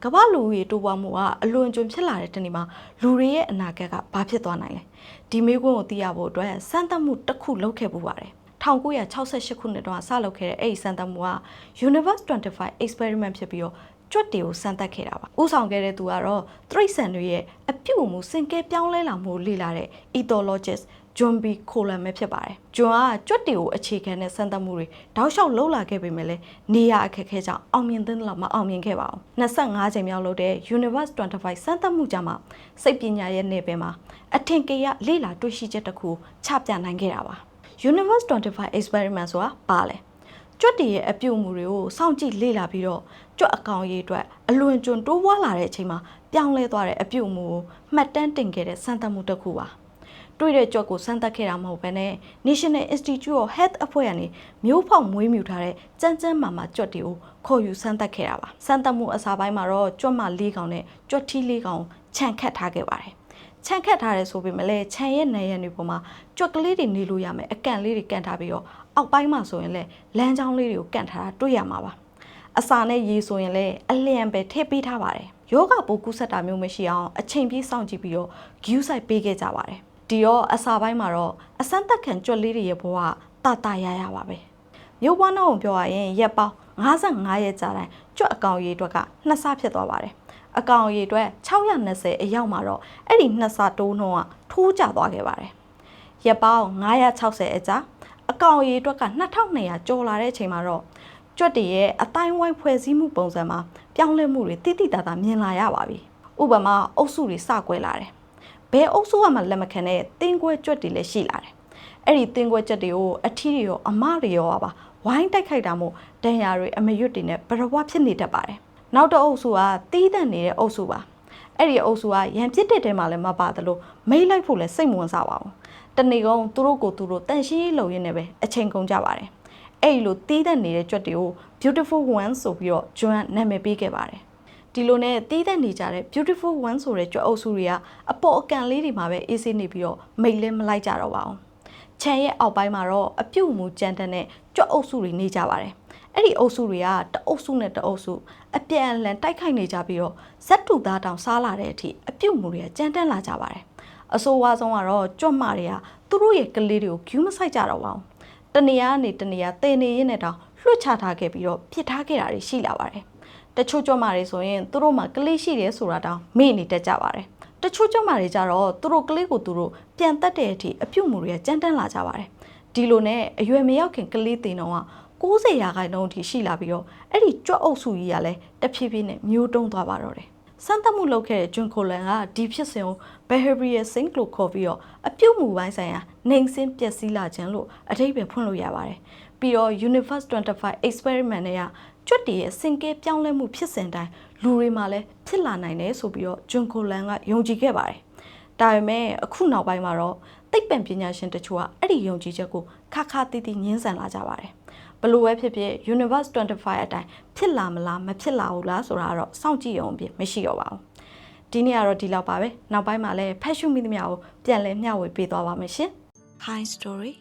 ကမ္ဘာလူဦးရေတိုးပွားမှုကအလွန်ကျွံဖြစ်လာတဲ့တနေ့မှာလူတွေရဲ့အနာဂတ်ကဘာဖြစ်သွားနိုင်လဲဒီမေးခွန်းကိုသိရဖို့အတွက်စမ်းသပ်မှုတစ်ခုလုပ်ခဲ့ပူပါတယ်1968ခုနှစ်တုန်းကစလုပ်ခဲ့တဲ့အဲ့ဒီစမ်းသပ်မှုက Universe 25 experiment ဖြစ်ပြီးတော့ကြွက်တွေကိုစမ်းသပ်ခဲ့တာပါဥဆောင်ခဲ့တဲ့သူကတော့တရိတ်ဆန်တွေရဲ့အပြုတ်မှုစင်ကဲပြောင်းလဲလာမှုလေ့လာတဲ့ ethologist John B. Coleman ပဲဖြစ်ပါတယ်။ John ကကြွက်တွေကိုအခြေခံတဲ့စမ်းသပ်မှုတွေတောက်လျှောက်လှုပ်လာခဲ့ပေမဲ့လည်းနေရအခက်အခဲကြောင့်အောင်မြင်သင့်လောက်မအောင်မြင်ခဲ့ပါဘူး။25ချိန်မြောက်လုပ်တဲ့ Universe 25စမ်းသပ်မှုကြမှာစိတ်ပညာရဲ့နယ်ပယ်မှာအထင်ကရလေ့လာတွေ့ရှိချက်တစ်ခုချပြနိုင်ခဲ့တာပါ။ Universe 25 experiment ဆိုတာဘာလဲ။ကြွက်တွေရဲ့အပြုတ်မှုတွေကိုစောင့်ကြည့်လေ့လာပြီးတော့ကြွက်အကောင်ရေးအတွက်အလွန်ကျွံတိုးပွားလာတဲ့အချိန်မှာပြောင်းလဲသွားတဲ့အပြုတ်မှုကိုမှတ်တမ်းတင်ခဲ့တဲ့စမ်းသပ်မှုတစ်ခုပါ။တွေ့တဲ့ကြွက်ကိုစမ်းသပ်ခဲ့တာမဟုတ်ဘဲနဲ့ National Institute of Health အဖွဲ့ကနေမျိုးဖောက်မွေးမြူထားတဲ့ကျန်းမာကြွက်တွေကိုခေါ်ယူစမ်းသပ်ခဲ့တာပါစမ်းသပ်မှုအစာပိုင်းမှာတော့ကြွက်မ၄ကောင်နဲ့ကြွက်ထီး၄ကောင်ခြံခတ်ထားခဲ့ပါတယ်ခြံခတ်ထားတယ်ဆိုပေမဲ့လည်းခြံရဲ့နယ်ရံတွေပေါ်မှာကြွက်ကလေးတွေနေလို့ရမယ်အကန့်လေးတွေကန်ထားပြီးတော့အောက်ပိုင်းမှာဆိုရင်လည်းလမ်းကြောင်းလေးတွေကိုကန်ထားတာတွေ့ရမှာပါအစာနဲ့ရေဆိုရင်လည်းအလျံပဲထည့်ပေးထားပါတယ်ယောဂပိုးကူးစက်တာမျိုးမရှိအောင်အချိန်ပြည့်စောင့်ကြည့်ပြီးတော့ဂယူးဆိုင်ပေးခဲ့ကြပါတယ်ဒီတော့အစာပိုင်းမှာတော့အစမ်းသက်ခံကြွက်လေးတွေရဲ့ဘဝတာရပါပဲမျိုးပွားနှုန်းကိုပြောရရင်ရက်ပေါင်း55ရက်ကြာတိုင်းကြွက်အကောင်ရေအတွက်က2ဆဖြစ်သွားပါတယ်အကောင်ရေအတွက်620အရောက်မှာတော့အဲ့ဒီ2ဆတိုးနှုန်းကထိုးကျသွားခဲ့ပါတယ်ရက်ပေါင်း960အကြာအကောင်ရေအတွက်က2200ကျော်လာတဲ့အချိန်မှာတော့ကြွက်တွေရဲ့အတိုင်းဝိုင်းဖွဲ့စည်းမှုပုံစံမှာပြောင်းလဲမှုတွေတိတိတသာမြင်လာရပါပြီဥပမာအုပ်စုတွေစကွဲလာတယ်ဘယ်အုပ်စုကမှလက်မခံတဲ့တင်းကွဲကြွက်တွေလည်းရှိလာတယ်။အဲ့ဒီတင်းကွဲကြက်တွေကိုအထီးတွေရောအမတွေရောပါဝိုင်းတိုက်ခိုက်တာမို့ဒဏ်ရာတွေအမရွတ်တွေနဲ့ဘရဝဖြစ်နေတတ်ပါတယ်။နောက်တစ်အုပ်စုကတီးတန့်နေတဲ့အုပ်စုပါ။အဲ့ဒီအုပ်စုကရန်ပြစ်တဲ့တဲမှာလည်းမပါတယ်လို့မိတ်လိုက်ဖို့လည်းစိတ်မဝင်စားပါဘူး။တနေ့ကုန်သူတို့ကိုသူတို့တန်ရှင်းရေးလုပ်ရင်းနဲ့ပဲအချိန်ကုန်ကြပါတယ်။အဲ့ဒီလိုတီးတန့်နေတဲ့ကြွက်တွေကို beautiful one ဆိုပြီးတော့ဂျွန်ကနာမည်ပေးခဲ့ပါတယ်။ဒီလိုနဲ့တီးတဲ့နေကြတဲ့ beautiful one ဆိုတဲ့ကြွက်အုပ်စုတွေကအပေါ်အကန်လေးတွေမှာပဲအေးဆေးနေပြီးတော့မိတ်လည်းမလိုက်ကြတော့ပါဘူး။ခြံရဲ့အောက်ပိုင်းမှာတော့အပြုတ်မှုကြမ်းတမ်းတဲ့ကြွက်အုပ်စုတွေနေကြပါတယ်။အဲ့ဒီအုပ်စုတွေကတအုပ်စုနဲ့တအုပ်စုအပြန်အလှန်တိုက်ခိုက်နေကြပြီးတော့ဇက်တူသားတောင်စားလာတဲ့အထိအပြုတ်မှုတွေကကြမ်းတမ်းလာကြပါတယ်။အဆိုးဝါးဆုံးကတော့ကြွက်မတွေကသူတို့ရဲ့ကလေးတွေကိုဂူးမဆိုင်ကြတော့ပါဘူး။တနေရာကနေတနေရာတည်နေရင်းနဲ့တောင်လွှတ်ချထားခဲ့ပြီးတော့ပြစ်ထားခဲ့တာတွေရှိလာပါတယ်။တချို့ကြွက်မာတွေဆိုရင်သူတို့မှာကလေးရှိတယ်ဆိုတာတောင်မေ့နေတတ်ကြပါတယ်တချို့ကြွက်မာတွေကြတော့သူတို့ကလေးကိုသူတို့ပြန်တက်တဲ့အထိအပြုတ်မှုတွေကကြမ်းတမ်းလာကြပါတယ်ဒီလိုနဲ့အရွယ်မရောက်ခင်ကလေးတင်တော့90ရာခိုင်နှုန်းအထိရှိလာပြီးတော့အဲ့ဒီကြွက်အုပ်စုကြီးကလည်းတဖြည်းဖြည်းနဲ့မျိုးတုံးသွားပါတော့တယ်စမ်းသပ်မှုလုပ်ခဲ့တဲ့ဂျွန်ကိုလန်ကဒီဖြစ်စဉ်ကို behavioral sync လို့ခေါ်ပြီးတော့အပြုတ်မှုပိုင်းဆိုင်ရာနှိမ်စင်းပျက်စီးလာခြင်းလို့အဓိပ္ပာယ်ဖွင့်လို့ရပါတယ်ပြီးတော့ Universe 25 experiment နဲ့ကြွက်တွေရဲ့စင်ကဲပြောင်းလဲမှုဖြစ်စဉ်တိုင်းလူတွေမှာလည်းဖြစ်လာနိုင်တယ်ဆိုပြီးတော့ဂျွန်ကိုလန်ကယုံကြည်ခဲ့ပါတယ်။ဒါပေမဲ့အခုနောက်ပိုင်းမှာတော့သိပ္ပံပညာရှင်တချို့ကအဲ့ဒီယုံကြည်ချက်ကိုခါခါတီးတီးငင်းဆန်လာကြပါတယ်။ဘလို့ပဲဖြစ်ဖြစ် Universe 25အတိုင်းဖြစ်လာမလားမဖြစ်လာဘူးလားဆိုတာတော့စောင့်ကြည့်ရုံပဲမရှိတော့ပါဘူး။ဒီနေ့ကတော့ဒီလောက်ပါပဲ။နောက်ပိုင်းမှာလည်းဖတ်ရှုမိသမျှကိုပြန်လည်မျှဝေပေးသွားပါမယ်ရှင်။ Hi Story